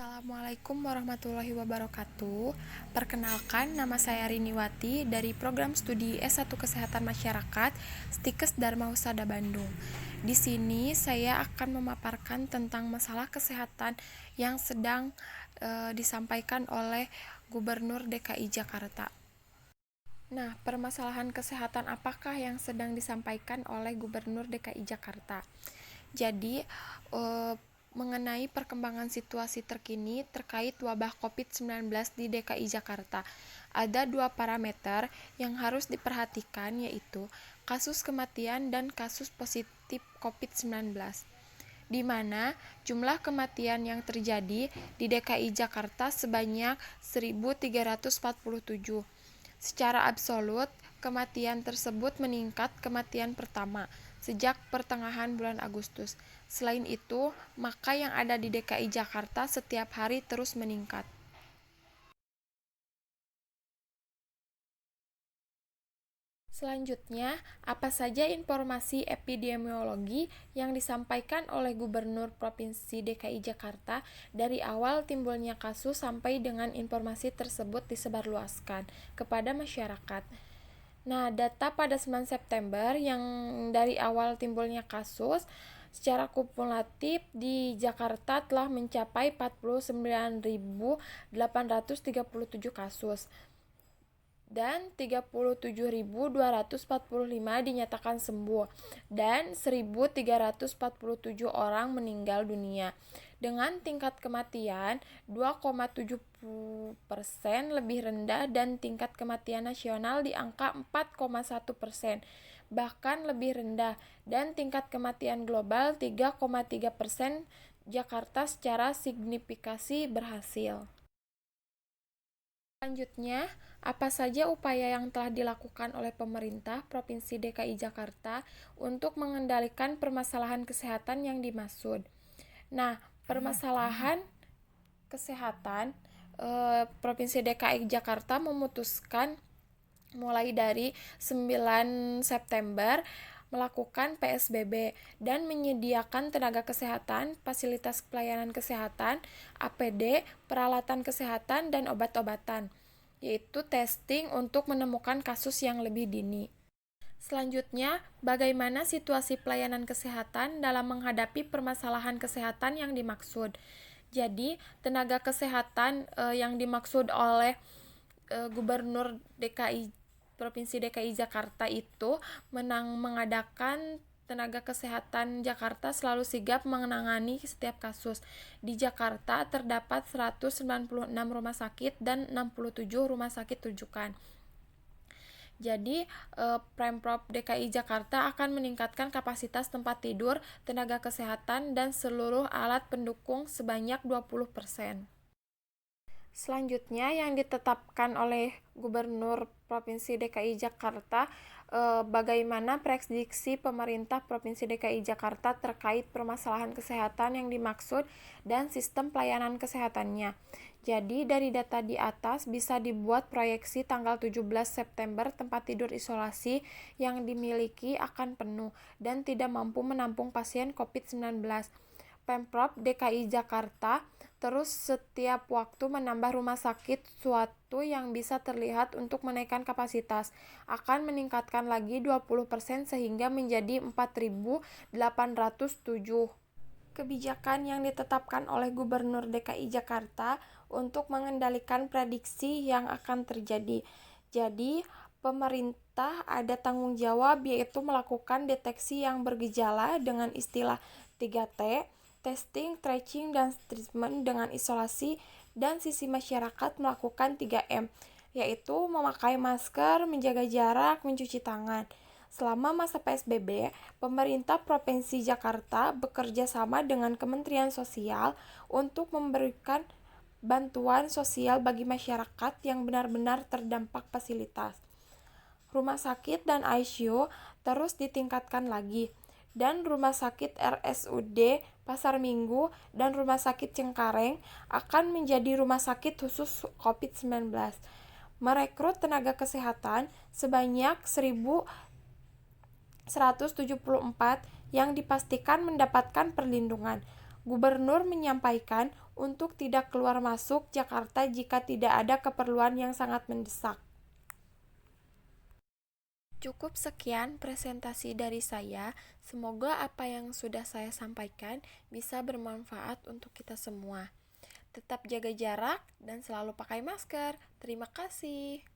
Assalamualaikum warahmatullahi wabarakatuh. Perkenalkan, nama saya Riniwati dari program studi S1 Kesehatan Masyarakat Stikes Dharma Husada Bandung. Di sini saya akan memaparkan tentang masalah kesehatan yang sedang disampaikan oleh Gubernur DKI Jakarta. Nah, permasalahan kesehatan apakah yang sedang disampaikan oleh Gubernur DKI Jakarta? Jadi, mengenai perkembangan situasi terkini terkait wabah COVID-19 di DKI Jakarta. Ada dua parameter yang harus diperhatikan, yaitu kasus kematian dan kasus positif COVID-19, di mana jumlah kematian yang terjadi di DKI Jakarta sebanyak 1.347. Secara absolut, kematian tersebut meningkat kematian pertama sejak pertengahan bulan Agustus. Selain itu, maka yang ada di DKI Jakarta setiap hari terus meningkat. Selanjutnya, apa saja informasi epidemiologi yang disampaikan oleh Gubernur Provinsi DKI Jakarta dari awal timbulnya kasus sampai dengan informasi tersebut disebarluaskan kepada masyarakat? Nah, data pada 9 September yang dari awal timbulnya kasus secara kumulatif di Jakarta telah mencapai 49.837 kasus dan 37.245 dinyatakan sembuh dan 1.347 orang meninggal dunia. Dengan tingkat kematian 2,70% lebih rendah dan tingkat kematian nasional di angka 4,1%, bahkan lebih rendah, dan tingkat kematian global 3,3%. Jakarta secara signifikasi berhasil. Selanjutnya, apa saja upaya yang telah dilakukan oleh pemerintah Provinsi DKI Jakarta untuk mengendalikan permasalahan kesehatan yang dimaksud? Nah, permasalahan kesehatan Provinsi DKI Jakarta memutuskan mulai dari 9 September melakukan PSBB dan menyediakan tenaga kesehatan, fasilitas pelayanan kesehatan, APD, peralatan kesehatan, dan obat-obatan, yaitu testing untuk menemukan kasus yang lebih dini. Selanjutnya, bagaimana situasi pelayanan kesehatan dalam menghadapi permasalahan kesehatan yang dimaksud? Jadi, tenaga kesehatan yang dimaksud oleh Gubernur Provinsi DKI Jakarta itu mengadakan tenaga kesehatan Jakarta selalu sigap menangani setiap kasus. Di Jakarta terdapat 196 rumah sakit dan 67 rumah sakit rujukan. Jadi, Pemprov DKI Jakarta akan meningkatkan kapasitas tempat tidur, tenaga kesehatan, dan seluruh alat pendukung sebanyak 20%. Selanjutnya, yang ditetapkan oleh Gubernur Provinsi DKI Jakarta, bagaimana prediksi pemerintah Provinsi DKI Jakarta terkait permasalahan kesehatan yang dimaksud dan sistem pelayanan kesehatannya. Jadi, dari data di atas bisa dibuat proyeksi tanggal 17 September tempat tidur isolasi yang dimiliki akan penuh dan tidak mampu menampung pasien COVID-19. Pemprov DKI Jakarta terus setiap waktu menambah rumah sakit, suatu yang bisa terlihat untuk menaikkan kapasitas, akan meningkatkan lagi 20% sehingga menjadi 4.807. Kebijakan yang ditetapkan oleh Gubernur DKI Jakarta untuk mengendalikan prediksi yang akan terjadi. Jadi, pemerintah ada tanggung jawab, yaitu melakukan deteksi yang bergejala dengan istilah 3T, testing, tracing, dan treatment dengan isolasi, dan sisi masyarakat melakukan 3M, yaitu memakai masker, menjaga jarak, mencuci tangan. Selama masa PSBB, pemerintah Provinsi Jakarta bekerja sama dengan Kementerian Sosial untuk memberikan bantuan sosial bagi masyarakat yang benar-benar terdampak fasilitas. Rumah sakit dan ICU terus ditingkatkan lagi, dan Rumah Sakit RSUD Pasar Minggu dan Rumah Sakit Cengkareng akan menjadi rumah sakit khusus COVID-19. Merekrut tenaga kesehatan sebanyak 1.174 yang dipastikan mendapatkan perlindungan. Gubernur menyampaikan untuk tidak keluar masuk Jakarta jika tidak ada keperluan yang sangat mendesak. Cukup sekian presentasi dari saya. Semoga apa yang sudah saya sampaikan bisa bermanfaat untuk kita semua. Tetap jaga jarak dan selalu pakai masker. Terima kasih.